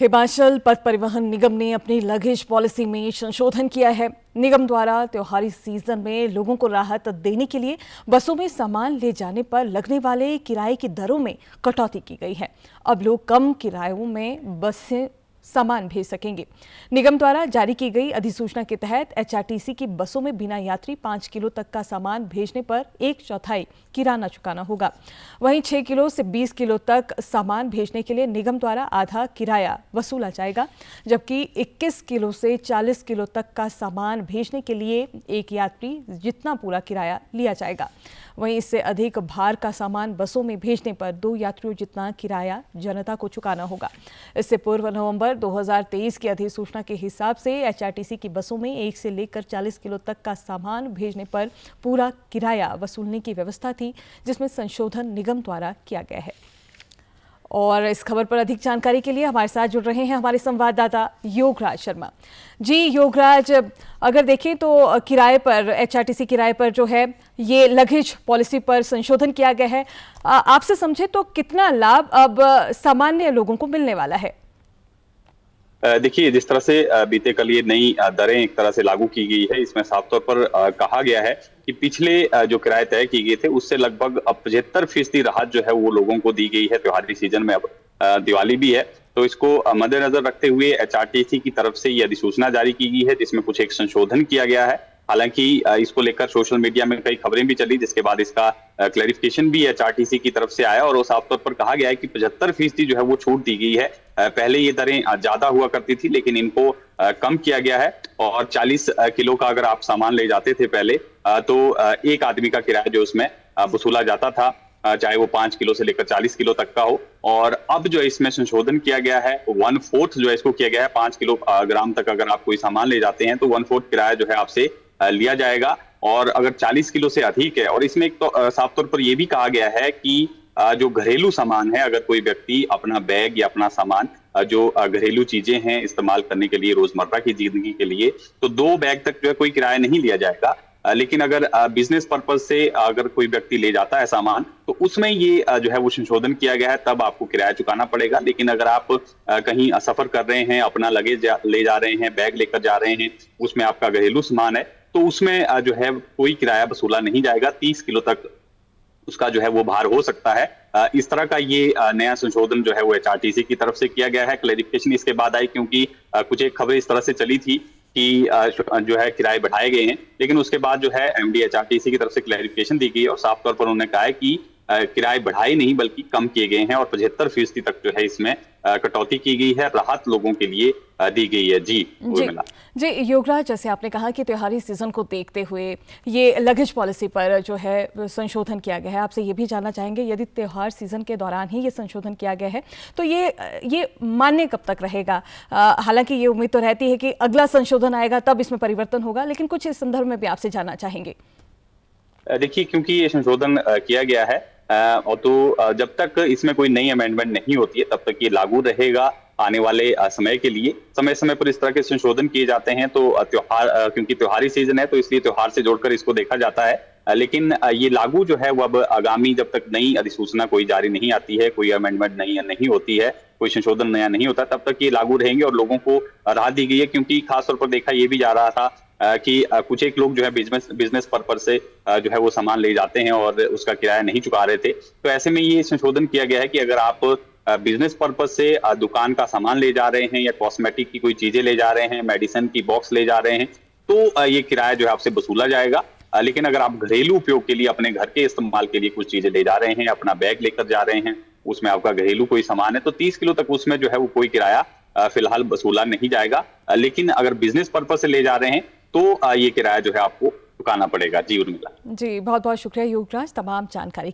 हिमाचल पथ परिवहन निगम ने अपनी लगेज पॉलिसी में संशोधन किया है। निगम द्वारा त्योहारी सीजन में लोगों को राहत देने के लिए बसों में सामान ले जाने पर लगने वाले किराए की दरों में कटौती की गई है। अब लोग कम किरायों में बस से सामान भेज सकेंगे। निगम द्वारा जारी की गई अधिसूचना के तहत एचआरटीसी की बसों में बिना यात्री 5 किलो तक का सामान भेजने पर 1/4 किराया चुकाना होगा। वहीं 6 किलो से 20 किलो तक सामान भेजने के लिए निगम द्वारा आधा किराया वसूला जाएगा, जबकि 21 किलो से 40 किलो तक का सामान भेजने के लिए एक यात्री जितना पूरा किराया लिया जाएगा। वहीं इससे अधिक भार का सामान बसों में भेजने पर 2 यात्रियों जितना किराया जनता को चुकाना होगा। इससे पूर्व नवंबर 2023 की अधिसूचना के हिसाब से एचआरटीसी की बसों में 1 से लेकर 40 किलो तक का सामान भेजने पर पूरा किराया वसूलने की व्यवस्था थी, जिसमें संशोधन निगम द्वारा किया गया है। और इस खबर पर अधिक जानकारी के लिए हमारे साथ जुड़ रहे हैं हमारे संवाददाता योगराज शर्मा। जी योगराज, अगर देखें तो किराए पर एचआरटीसी किराए पर जो है ये लगेज पॉलिसी पर संशोधन किया गया है। आपसे समझे तो कितना लाभ अब सामान्य लोगों को मिलने वाला है? देखिए, जिस तरह से बीते कल ये नई दरें एक तरह से लागू की गई है, इसमें साफ तौर पर कहा गया है कि पिछले जो किराए तय किए गए थे उससे लगभग 75% राहत जो है वो लोगों को दी गई है त्योहारी सीजन में। अब दिवाली भी है, तो इसको मद्देनजर रखते हुए एचआरटीसी की तरफ से ये अधिसूचना जारी की गई है, जिसमें कुछ एक संशोधन किया गया है। हालांकि इसको लेकर सोशल मीडिया में कई खबरें भी चली, जिसके बाद इसका क्लैरिफिकेशन भी एचआरटीसी की तरफ से आया और वो साफ तौर पर कहा गया है कि 75% जो है वो छूट दी गई है। पहले ये दरें ज्यादा हुआ करती थी, लेकिन इनको कम किया गया है और 40 किलो का अगर आप सामान ले जाते थे पहले, तो एक आदमी का किराया जो उसमें वसूला जाता था, चाहे वो 5 किलो से लेकर 40 किलो तक का हो। और अब जो इसमें संशोधन किया गया है 1/4 जो है इसको किया गया है। 5 किलो ग्राम तक अगर आप कोई सामान ले जाते हैं तो 1/4 किराया जो है आपसे लिया जाएगा। और अगर 40 किलो से अधिक है, और इसमें एक तो साफ तौर पर यह भी कहा गया है कि जो घरेलू सामान है, अगर कोई व्यक्ति अपना बैग या अपना सामान जो घरेलू चीजें हैं इस्तेमाल करने के लिए रोजमर्रा की जिंदगी के लिए, तो 2 बैग तक जो है कोई किराया नहीं लिया जाएगा। लेकिन अगर बिजनेस पर्पज से अगर कोई व्यक्ति ले जाता है सामान, तो उसमें ये जो है वो संशोधन किया गया है, तब आपको किराया चुकाना पड़ेगा। लेकिन अगर आप कहीं सफर कर रहे हैं, अपना लगेज ले जा रहे हैं, बैग लेकर जा रहे हैं, उसमें आपका घरेलू सामान है, तो उसमें जो है कोई किराया वसूला नहीं जाएगा। 30 किलो तक उसका जो है वो भार हो सकता है। इस तरह का ये नया संशोधन जो है वो एचआरटीसी की तरफ से किया गया है। क्लैरिफिकेशन इसके बाद आई, क्योंकि कुछ एक खबरें इस तरह से चली थी कि जो है किराए बढ़ाए गए हैं, लेकिन उसके बाद जो है एमडी एचआरटीसी की तरफ से क्लैरिफिकेशन दी गई और साफ तौर पर उन्होंने कहा है कि किराए बढ़ाए नहीं बल्कि कम किए गए हैं और 75% तक जो है इसमें कटौती की गई है, राहत लोगों के लिए दी गई है। जी योगराज, जैसे आपने कहा कि त्योहारी सीजन को देखते हुए ये लगेज पॉलिसी पर जो है संशोधन किया गया है, आपसे ये भी जानना चाहेंगे यदि त्योहार सीजन के दौरान ही ये संशोधन किया गया है तो ये मान्य कब तक रहेगा? हालांकि ये उम्मीद तो रहती है कि अगला संशोधन आएगा तब इसमें परिवर्तन होगा, लेकिन कुछ इस संदर्भ में भी आपसे जानना चाहेंगे। देखिए, क्योंकि ये संशोधन किया गया है और तो जब तक इसमें कोई नई अमेंडमेंट नहीं होती है तब तक ये लागू रहेगा आने वाले समय के लिए। समय समय पर इस तरह के संशोधन किए जाते हैं, तो त्योहार क्योंकि त्योहारी सीजन है तो इसलिए त्योहार से जोड़कर इसको देखा जाता है। लेकिन ये लागू जो है वो अब आगामी, जब तक नई अधिसूचना कोई जारी नहीं आती है, कोई अमेंडमेंट नहीं होती है, कोई संशोधन नया नहीं होता, तब तक ये लागू रहेंगे और लोगों को राहत दी गई है। क्योंकि खासतौर पर देखा ये भी जा रहा था कि कुछ एक लोग जो है बिजनेस पर्पज से जो है वो सामान ले जाते हैं और उसका किराया नहीं चुका रहे थे। तो ऐसे में ये संशोधन किया गया है कि अगर आप बिजनेस पर्पज से दुकान का सामान ले जा रहे हैं या कॉस्मेटिक की कोई चीजें ले जा रहे हैं, मेडिसिन की बॉक्स ले जा रहे हैं, तो ये किराया जो है आपसे वसूला जाएगा। लेकिन अगर आप घरेलू उपयोग के लिए, अपने घर के इस्तेमाल के लिए कुछ चीजें ले जा रहे हैं, अपना बैग लेकर जा रहे हैं, उसमें आपका घरेलू कोई सामान है, तो 30 किलो तक उसमें जो है वो कोई किराया फिलहाल वसूला नहीं जाएगा। लेकिन अगर बिजनेस पर्पज से ले जा रहे हैं तो ये किराया जो है आपको चुकाना पड़ेगा। जी उर्मिला। जी बहुत बहुत शुक्रिया योगराज तमाम जानकारी